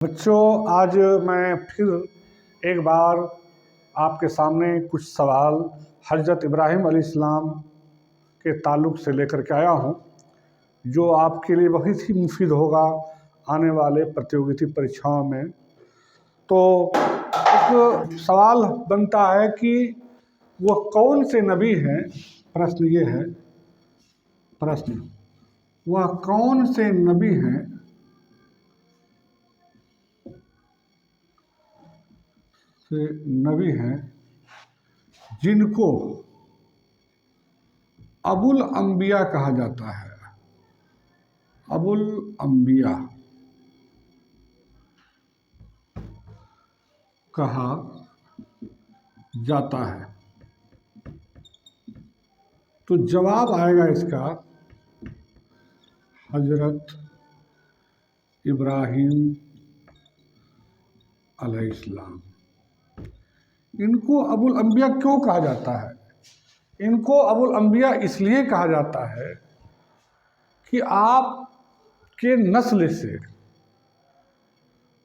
बच्चों, आज मैं फिर एक बार आपके सामने कुछ सवाल हज़रत इब्राहीम अलैहिस्सलाम के ताल्लुक़ से लेकर के आया हूँ, जो आपके लिए बहुत ही मुफीद होगा आने वाले प्रतियोगिता परीक्षाओं में। तो एक सवाल बनता है कि वह कौन से नबी हैं। प्रश्न ये है, वह कौन से नबी हैं जिनको अबुल अंबिया कहा जाता है। अबुल अंबिया कहा जाता है। तो जवाब आएगा इसका हजरत इब्राहीम अलैहिस्सलाम। इनको अबुल अंबिया क्यों कहा जाता है? इनको अबुल अंबिया इसलिए कहा जाता है कि आपके नस्ल से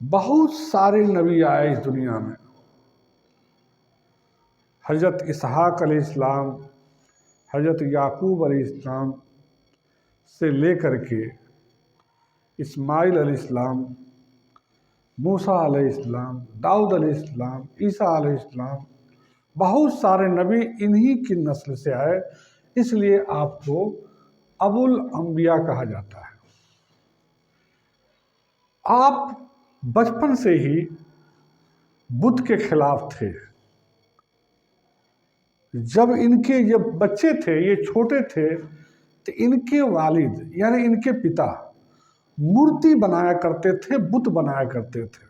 बहुत सारे नबी आए इस दुनिया में। हज़रत इसहाक अलैहिस्सलाम, हज़रत याकूब अलैहिस्सलाम से लेकर के इस्माइल अलैहिस्सलाम, मूसा अलैहिस्सलाम, दाऊद अलैहिस्सलाम, ईसा अलैहिस्सलाम, बहुत सारे नबी इन्हीं की नस्ल से आए, इसलिए आपको अबुल अंबिया कहा जाता है। आप बचपन से ही बुत के खिलाफ थे। जब बच्चे थे, ये छोटे थे, तो इनके वालिद यानी इनके पिता मूर्ति बनाया करते थे, बुत बनाया करते थे।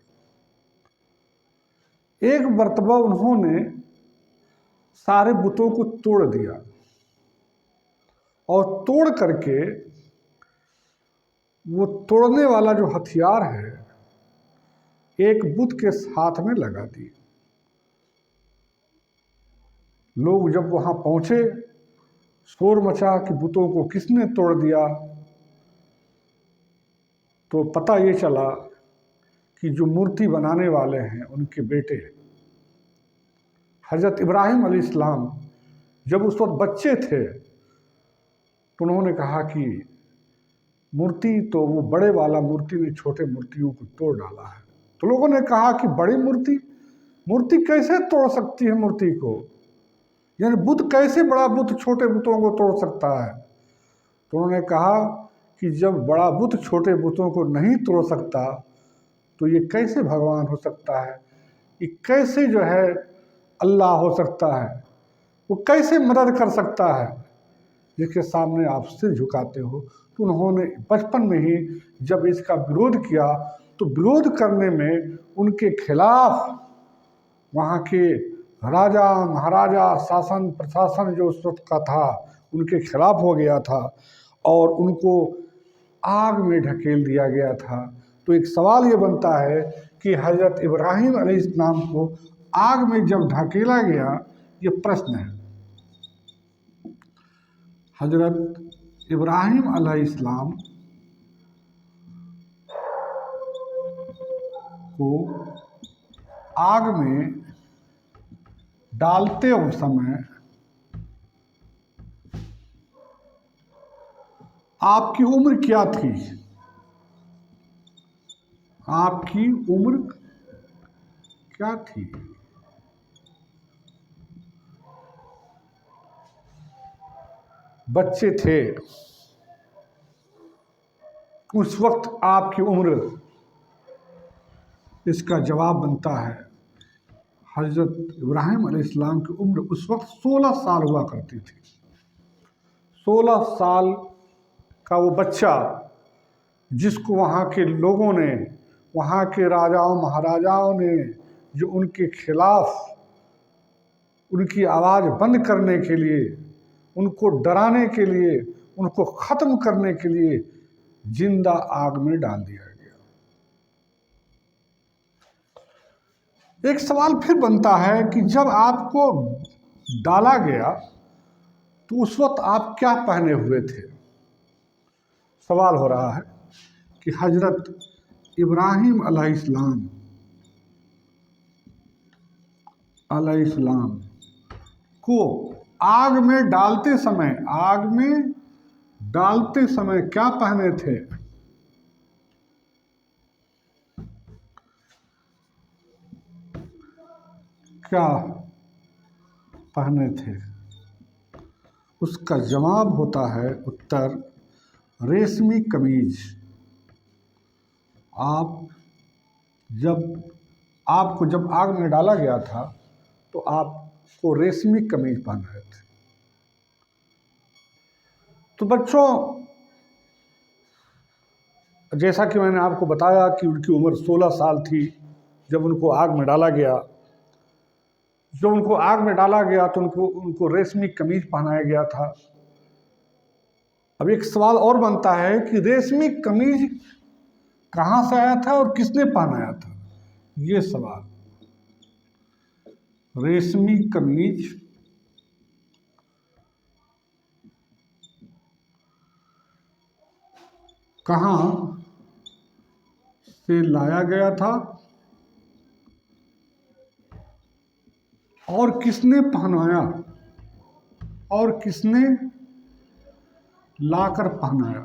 एक मर्तबा उन्होंने सारे बुतों को तोड़ दिया और तोड़ करके वो तोड़ने वाला जो हथियार है एक बुत के साथ में लगा दी। लोग जब वहाँ पहुँचे, शोर मचा कि बुतों को किसने तोड़ दिया, तो पता ये चला कि जो मूर्ति बनाने वाले हैं उनके बेटे हज़रत इब्राहीम अलैहिस्सलाम जब उस वक्त बच्चे थे, तो उन्होंने कहा कि मूर्ति तो वो बड़े वाला मूर्ति ने छोटे मूर्तियों को तोड़ डाला है। तो लोगों ने कहा कि बड़ी मूर्ति कैसे तोड़ सकती है मूर्ति को, यानी बुत कैसे बड़ा बुत छोटे बुतों को तोड़ सकता है। तो उन्होंने कहा कि जब बड़ा बुत छोटे बुतों को नहीं तोड़ सकता, तो ये कैसे भगवान हो सकता है, ये कैसे जो है अल्लाह हो सकता है, वो कैसे मदद कर सकता है जिसके सामने आप सिर झुकाते हो। तो उन्होंने बचपन में ही जब इसका विरोध किया, तो विरोध करने में उनके खिलाफ वहाँ के राजा महाराजा शासन प्रशासन जो उस वक्त का था उनके खिलाफ हो गया था और उनको आग में ढकेल दिया गया था। तो एक सवाल ये बनता है कि हज़रत इब्राहीम अलैहिस्सलाम को आग में जब ढकेला गया, ये प्रश्न है। हज़रत इब्राहीम अलैहिस्सलाम को आग में डालते उस समय आपकी उम्र क्या थी? आपकी उम्र क्या थी? बच्चे थे उस वक्त, आपकी उम्र। इसका जवाब बनता है हज़रत इब्राहीम अलैहिस्सलाम की उम्र उस वक्त 16 साल हुआ करती थी। 16 साल का वो बच्चा जिसको वहाँ के लोगों ने, वहाँ के राजाओं महाराजाओं ने जो उनके खिलाफ उनकी आवाज़ बंद करने के लिए, उनको डराने के लिए, उनको ख़त्म करने के लिए जिंदा आग में डाल दिया गया। एक सवाल फिर बनता है कि जब आपको डाला गया तो उस वक्त आप क्या पहने हुए थे? सवाल हो रहा है कि हज़रत इब्राहिम अलैहिस्सलाम को आग में डालते समय क्या पहने थे? क्या पहने थे? उसका जवाब होता है उत्तर रेशमी कमीज। आपको जब आग में डाला गया था तो आपको रेशमी कमीज पहनाए थे। तो बच्चों, जैसा कि मैंने आपको बताया कि उनकी उम्र 16 साल थी जब उनको आग में डाला गया। जब उनको आग में डाला गया तो उनको रेशमी कमीज पहनाया गया था। अब एक सवाल और बनता है कि रेशमी कमीज कहाँ से आया था और किसने पहनाया था? ये सवाल। रेशमी कमीज कहाँ से लाया गया था और किसने पहनाया और किसने लाकर पहनाया?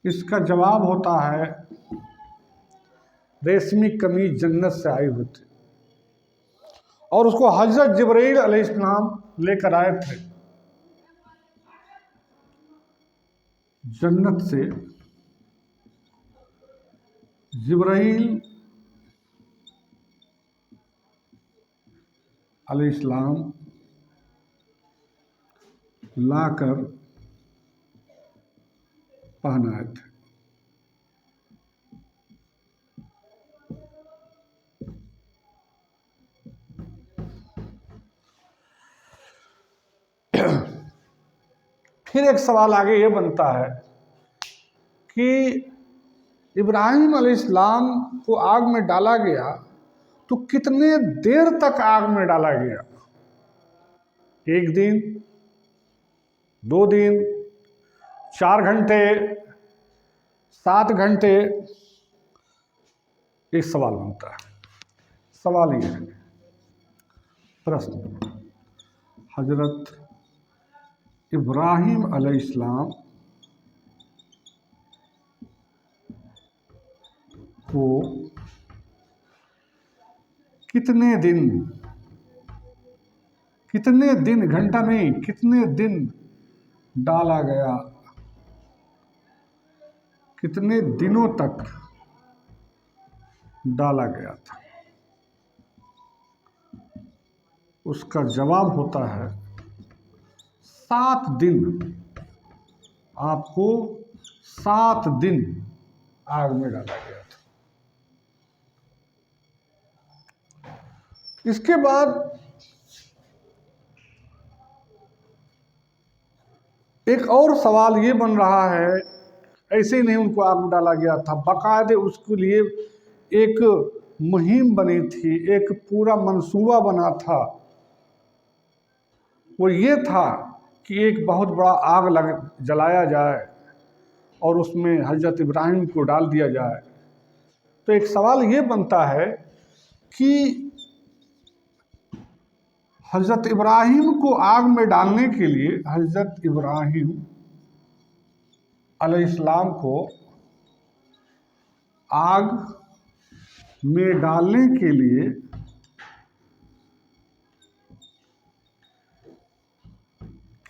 इसका जवाब होता है रेशमी कमीज जन्नत से आई हुई थी और उसको हजरत जिब्राइल अलैहिस्सलाम लेकर आए थे। जन्नत से जिब्राइल अलैहिस्सलाम लाकर पहनाए थे। फिर एक सवाल आगे ये बनता है कि इब्राहिम अलैहिस्सलाम को आग में डाला गया तो कितने देर तक आग में डाला गया? 1 दिन, 2 दिन, 4 घंटे, 7 घंटे? एक सवाल बनता है। सवाल ये है, प्रश्न, हजरत इब्राहिम अलैहिस्सलाम को कितने दिन, घंटा नहीं, कितने दिन डाला गया? कितने दिनों तक डाला गया था? उसका जवाब होता है 7 दिन। आपको 7 दिन आग में डाला गया था। इसके बाद एक और सवाल ये बन रहा है, ऐसे ही नहीं उनको आग में डाला गया था, बाकायदे उसके लिए एक मुहिम बनी थी, एक पूरा मंसूबा बना था। वो ये था कि एक बहुत बड़ा आग जलाया जाए और उसमें हजरत इब्राहिम को डाल दिया जाए। तो एक सवाल ये बनता है कि हजरत इब्राहिम को आग में डालने के लिए, हजरत इब्राहिम अलैहिस्सलाम को आग में डालने के लिए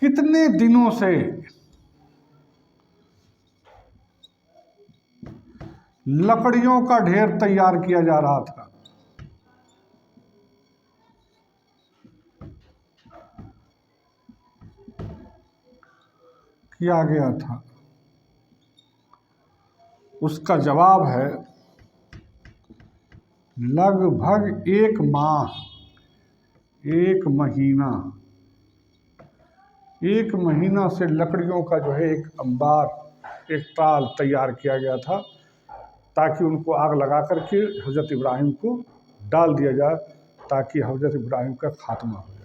कितने दिनों से लकड़ियों का ढेर तैयार किया जा रहा था? किया गया था। उसका जवाब है लगभग 1 माह, 1 महीना। 1 महीना से लकड़ियों का जो है एक अंबार, एक ताल तैयार किया गया था ताकि उनको आग लगा करके हजरत इब्राहिम को डाल दिया जाए ताकि हजरत इब्राहिम का खात्मा हो जाए।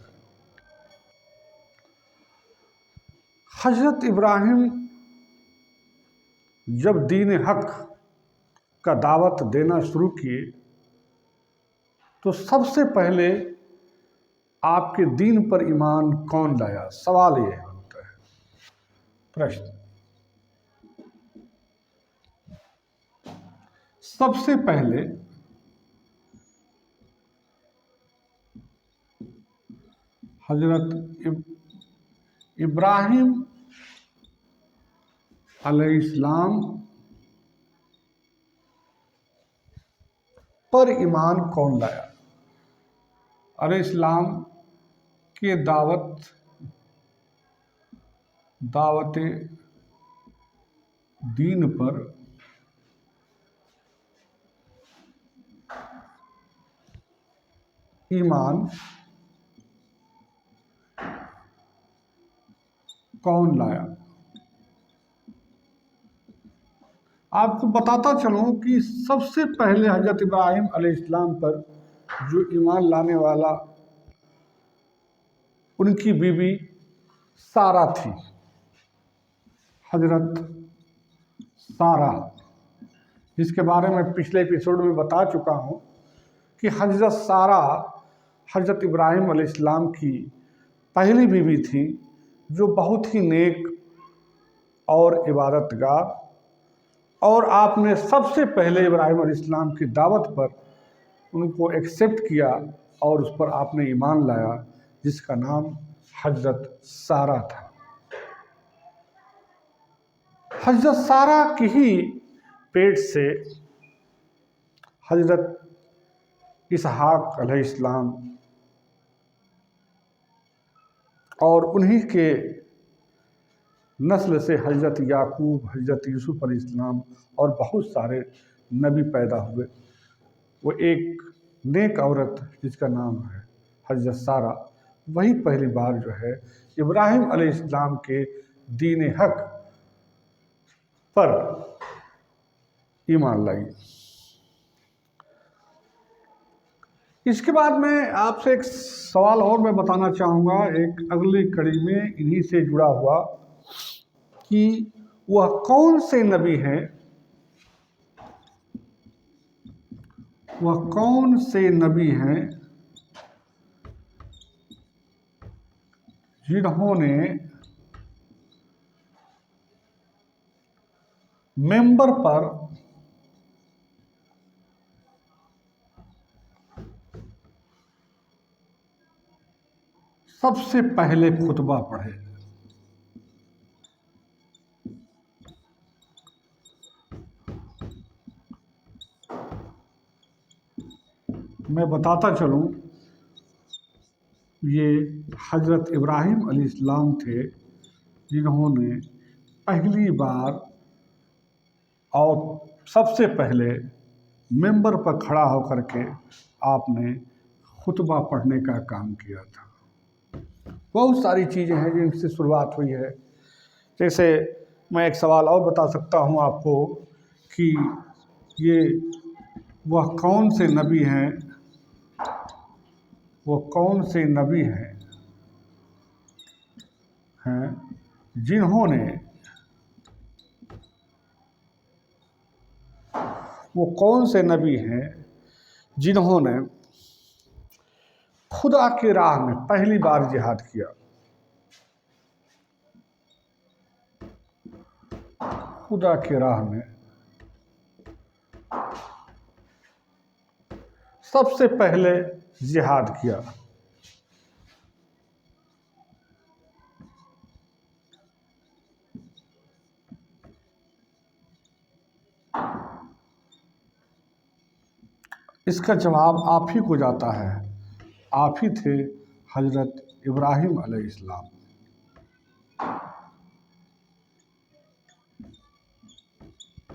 हजरत इब्राहिम जब दीन हक का दावत देना शुरू किए तो सबसे पहले आपके दीन पर ईमान कौन लाया? सवाल ये बनता है, प्रश्न। सबसे पहले हजरत इब्राहिम अलैहिस्सलाम पर ईमान कौन लाया? अलैहिस्सलाम के दावत दीन पर ईमान कौन लाया? आपको बताता चलूं कि सबसे पहले हजरत इब्राहिम अलैहिस्सलाम पर जो ईमान लाने वाला उनकी बीवी सारा थी। हजरत सारा, जिसके बारे में पिछले एपिसोड में बता चुका हूं कि हजरत सारा हजरत इब्राहिम अलैहिस्सलाम की पहली बीवी थी, जो बहुत ही नेक और इबादतगार, और आपने सबसे पहले इब्राहिम अलैहिस्सलाम की दावत पर उनको एक्सेप्ट किया और उस पर आपने ईमान लाया, जिसका नाम हजरत सारा था। हजरत सारा की ही पेट से हजरत इसहाक अलैहिस्सलाम और उन्हीं के नस्ल से हजरत याकूब, हजरत यूसुफ अलैहिस्सलाम और बहुत सारे नबी पैदा हुए। वो एक नेक औरत जिसका नाम है हजरत सारा, वही पहली बार जो है इब्राहिम अलैहिस्सलाम के दीन हक पर ईमान लाई। इसके बाद मैं आपसे एक सवाल और मैं बताना चाहूँगा, एक अगली कड़ी में इन्हीं से जुड़ा हुआ, कि वह कौन से नबी हैं, वह कौन से नबी हैं जिन्होंने मेंबर पर सबसे पहले खुतबा पढ़े? मैं बताता चलूं, ये हजरत इब्राहिम अलैहिस्सलाम थे, जिन्होंने पहली बार और सबसे पहले मेंबर पर खड़ा होकर के आपने खुतबा पढ़ने का काम किया था। बहुत सारी चीज़ें हैं जिनसे शुरुआत हुई है। जैसे मैं एक सवाल और बता सकता हूं आपको कि ये वह कौन से नबी हैं, वो कौन से नबी हैं जिन्होंने, वो कौन से नबी हैं जिन्होंने खुदा की राह में पहली बार जिहाद किया? खुदा की राह में सबसे पहले जिहाद किया। इसका जवाब आप ही को जाता है, आप ही थे हजरत इब्राहिम अलैहिस्सलाम।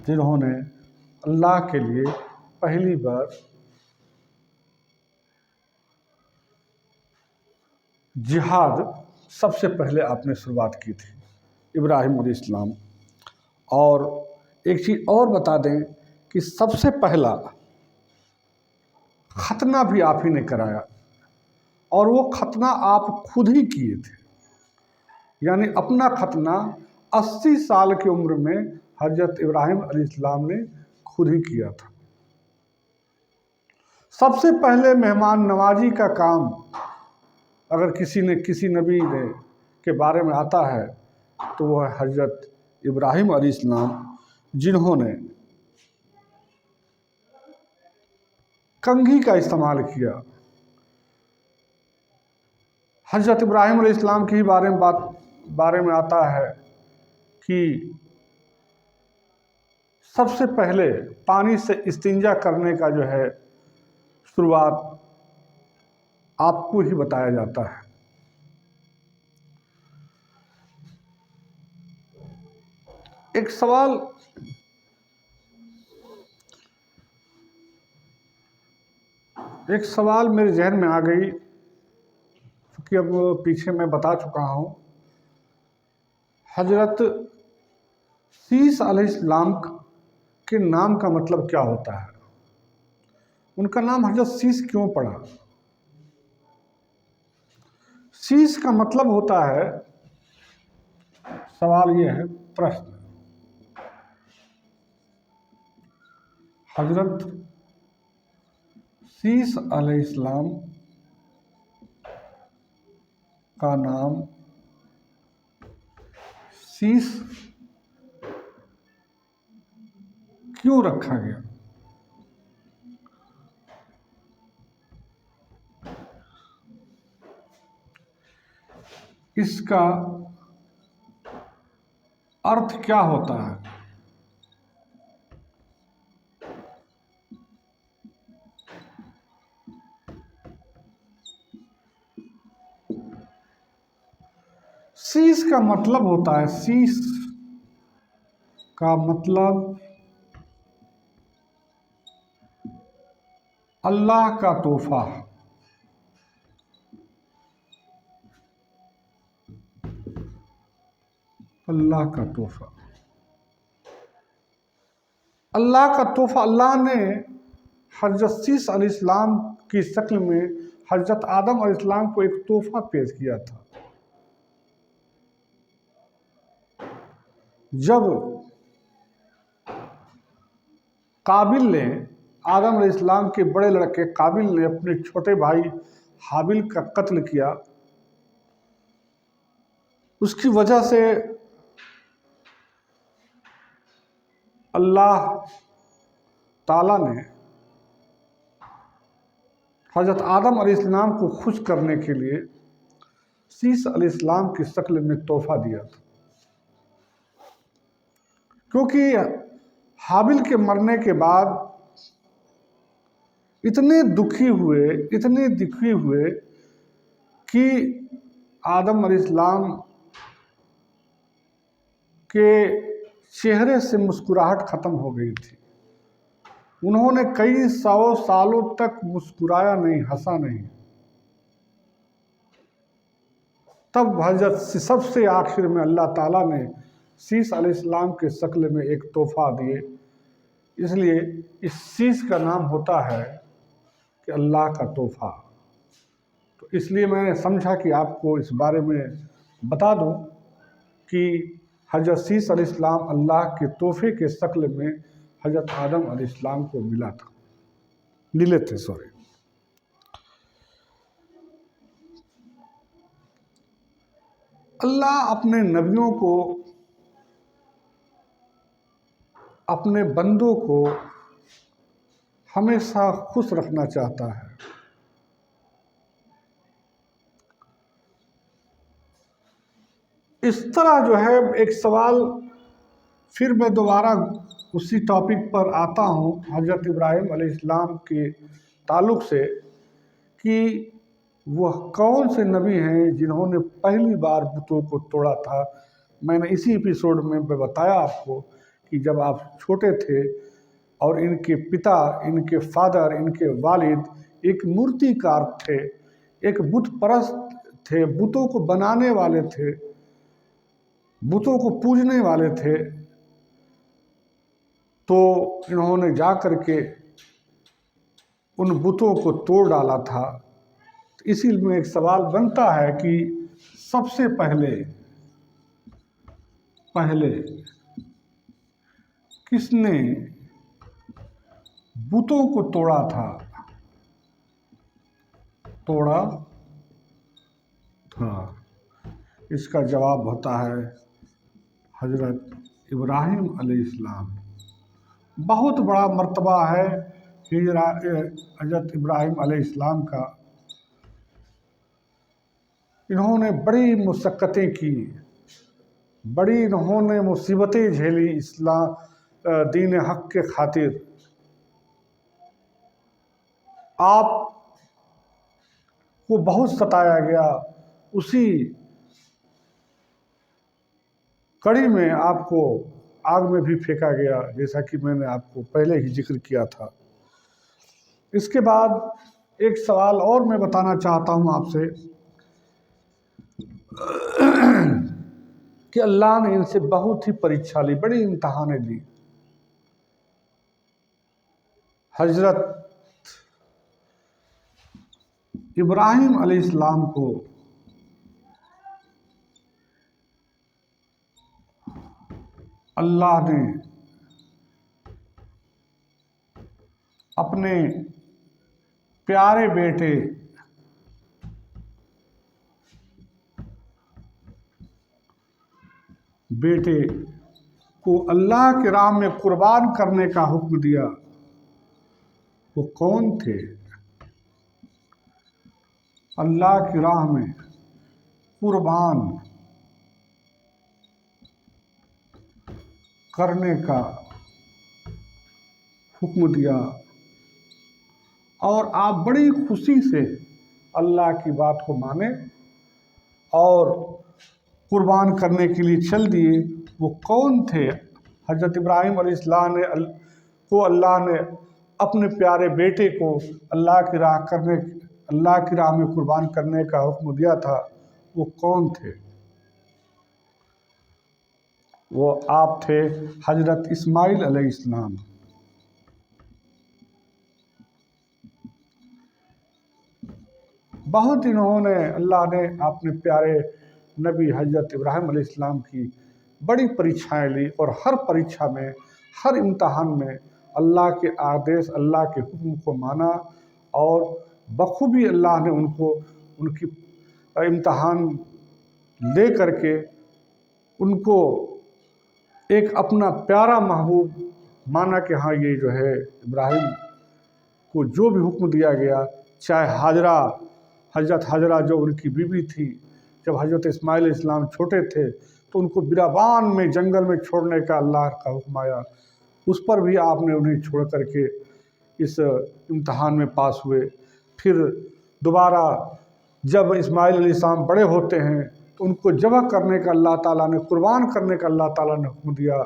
जिन्होंने अल्लाह के लिए पहली बार जिहाद सबसे पहले आपने शुरुआत की थी, इब्राहिम अलैहिस्सलाम। और एक चीज़ और बता दें कि सबसे पहला खतना भी आप ही ने कराया, और वो खतना आप खुद ही किए थे। यानी अपना खतना 80 साल की उम्र में हजरत इब्राहिम अलैहिस्सलाम ने खुद ही किया था। सबसे पहले मेहमान नवाजी का काम अगर किसी नबी ने के बारे में आता है तो वह है हजरत इब्राहिम अलैहिस्सलाम, जिन्होंने कंघी का इस्तेमाल किया। हजरत इब्राहिम अलैहिस्सलाम के ही बारे में आता है कि सबसे पहले पानी से इस्तिंजा करने का जो है शुरुआत आपको ही बताया जाता है। एक सवाल मेरे जहन में आ गई, क्योंकि अब पीछे मैं बता चुका हूँ। हजरत शीस अलैहिस्सलाम के नाम का मतलब क्या होता है? उनका नाम हजरत शीस क्यों पड़ा? शीस का मतलब होता है, सवाल ये है, प्रश्न। हजरत शीस अलैहिस्सलाम का नाम शीस क्यों रखा गया? इसका अर्थ क्या होता है? शीस का मतलब होता है, शीस का मतलब अल्लाह का तोहफा। अल्लाह का तोहफा, अल्लाह का तोहफा। अल्लाह ने हजरत शीस अलैहिस्सलाम की शक्ल में हजरत आदम अलैहिस्सलाम को एक तोहफा पेश किया था। जब काबिल ने, आदम अलैहिस्सलाम के बड़े लड़के काबिल ने अपने छोटे भाई हाबिल का कत्ल किया, उसकी वजह से अल्लाह ताला ने हजरत आदम अलैहिस्सलाम को खुश करने के लिए शीस अलैहिस्सलाम की शक्ल में तोहफा दिया था। क्योंकि हाबिल के मरने के बाद इतने दुखी हुए कि आदम अलैहिस्सलाम के चेहरे से मुस्कुराहट खत्म हो गई थी। उन्होंने कई 100 सालों तक मुस्कुराया नहीं, हंसा नहीं। तब हजरत सबसे आखिर में अल्लाह ताला ने शीस अलैहिस्सलाम के शक्ल में एक तोहफा दिए, इसलिए इस शीस का नाम होता है कि अल्लाह का तोहफा। तो इसलिए मैंने समझा कि आपको इस बारे में बता दूं कि हजरत शीस अलैहिस्सलाम अल्लाह के तोहफे के शक्ल में हजरत आदम अलैहिस्सलाम को मिले थे। अल्लाह अपने नबियों को, अपने बंदों को हमेशा खुश रखना चाहता है। इस तरह जो है, एक सवाल फिर मैं दोबारा उसी टॉपिक पर आता हूँ हजरत इब्राहिम अलैहिस्सलाम के ताल्लुक़ से, कि वह कौन से नबी हैं जिन्होंने पहली बार बुतों को तोड़ा था। मैंने इसी एपिसोड में बताया आपको कि जब आप छोटे थे और इनके पिता, इनके फादर, इनके वालिद एक मूर्तिकार थे, एक बुत परस्त थे, बुतों को बनाने वाले थे, बुतों को पूजने वाले थे। तो इन्होंने जा कर के उन बुतों को तोड़ डाला था। इसी में एक सवाल बनता है कि सबसे पहले पहले किसने बुतों को तोड़ा था? तोड़ा था। इसका जवाब होता है हजरत इब्राहिम अलैहिस्सलाम। बहुत बड़ा मर्तबा है हजरत इब्राहिम अलैहिस्सलाम का। इन्होंने बड़ी मुशक्क़तें की, बड़ी इन्होंने मुसीबतें झेली इस्लाम दीन हक़ के खातिर। आप को बहुत सताया गया, उसी कड़ी में आपको आग में भी फेंका गया, जैसा कि मैंने आपको पहले ही जिक्र किया था। इसके बाद एक सवाल और मैं बताना चाहता हूँ आपसे कि अल्लाह ने इनसे बहुत ही परीक्षा ली, बड़ी इम्तहानें ली। हजरत इब्राहिम अलैहिस्सलाम को अल्लाह ने अपने प्यारे बेटे को अल्लाह के राह में कुर्बान करने का हुक्म दिया। वो कौन थे? अल्लाह की राह में कुर्बान करने का हुक्म दिया, और आप बड़ी खुशी से अल्लाह की बात को माने और कुर्बान करने के लिए चल दिए। वो कौन थे? हज़रत इब्राहिम अलैहिस्सलाम को अल्लाह ने अपने प्यारे बेटे को अल्लाह की राह में कुर्बान करने का हुक्म दिया था। वो कौन थे? वो आप थे हज़रत इस्माइल अलैहिस्सलाम। बहुत इन्होंने अल्लाह ने अपने प्यारे नबी हज़रत इब्राहिम अलैहिस्सलाम की बड़ी परीक्षाएं ली, और हर परीक्षा में, हर इम्तहान में अल्लाह के आदेश, अल्लाह के हुक्म को माना, और बखूबी अल्लाह ने उनकी इम्तहान ले करके उनको एक अपना प्यारा महबूब माना कि हाँ, ये जो है इब्राहिम को जो भी हुक्म दिया गया, चाहे हज़रत हाजरा जो उनकी बीवी थी, जब हज़रत इस्माइल इस्लाम छोटे थे तो उनको बिराबान में जंगल में छोड़ने का अल्लाह का हुक्म आया, उस पर भी आपने उन्हें छोड़ करके इस इम्तहान में पास हुए। फिर दोबारा जब इस्माइल अलैहिस्सलाम बड़े होते हैं तो उनको ज़बह करने का अल्लाह ताला ने, कुर्बान करने का अल्लाह ताला ने हुक्म दिया,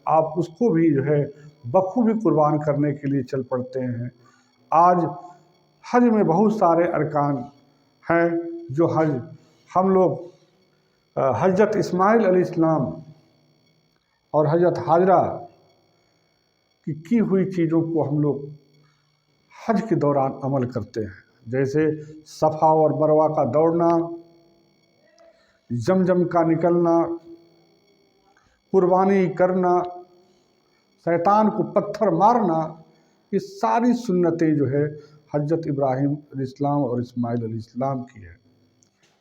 आप उसको भी जो है बखूबी कुर्बान करने के लिए चल पड़ते हैं। आज हज में बहुत सारे अरकान हैं जो हम लोग हज़रत इस्माइल अलैहिस्सलाम और हज़रत हाजरा की हुई चीज़ों को हम लोग हज के दौरान अमल करते हैं, जैसे सफ़ा और मरवा का दौड़ना, जमजम का निकलना, कुर्बानी करना, शैतान को पत्थर मारना। ये सारी सुन्नतें जो है हज़रत इब्राहिम अलैहिस्सलाम और इस्माइल अलैहिस्सलाम की है,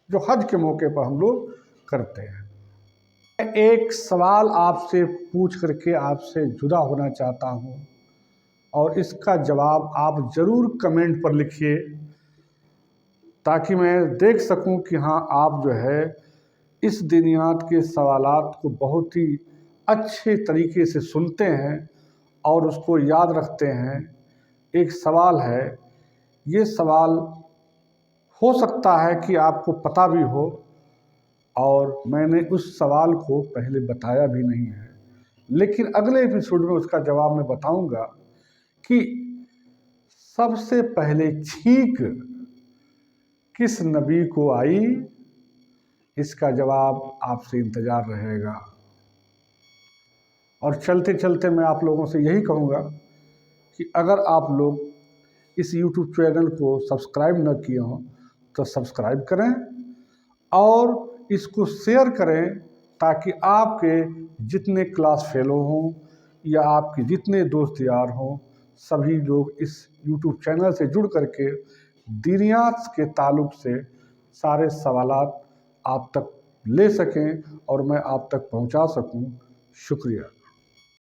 जो हज के मौके पर हम लोग करते हैं। एक सवाल आपसे पूछ करके आपसे जुदा होना चाहता हूँ, और इसका जवाब आप ज़रूर कमेंट पर लिखिए, ताकि मैं देख सकूं कि हाँ, आप जो है इस दीनियात के सवालात को बहुत ही अच्छे तरीके से सुनते हैं और उसको याद रखते हैं। एक सवाल है, ये सवाल हो सकता है कि आपको पता भी हो, और मैंने उस सवाल को पहले बताया भी नहीं है, लेकिन अगले एपिसोड में उसका जवाब मैं बताऊंगा कि सबसे पहले छींक किस नबी को आई। इसका जवाब आपसे इंतज़ार रहेगा। और चलते चलते मैं आप लोगों से यही कहूँगा कि अगर आप लोग इस YouTube चैनल को सब्सक्राइब न किए हों तो सब्सक्राइब करें और इसको शेयर करें, ताकि आपके जितने क्लास फेलो हों या आपके जितने दोस्त यार हों, सभी लोग इस यूट्यूब चैनल से जुड़ करके दीनियात के ताल्लुक़ से सारे सवालात आप तक ले सकें और मैं आप तक पहुंचा सकूं। शुक्रिया।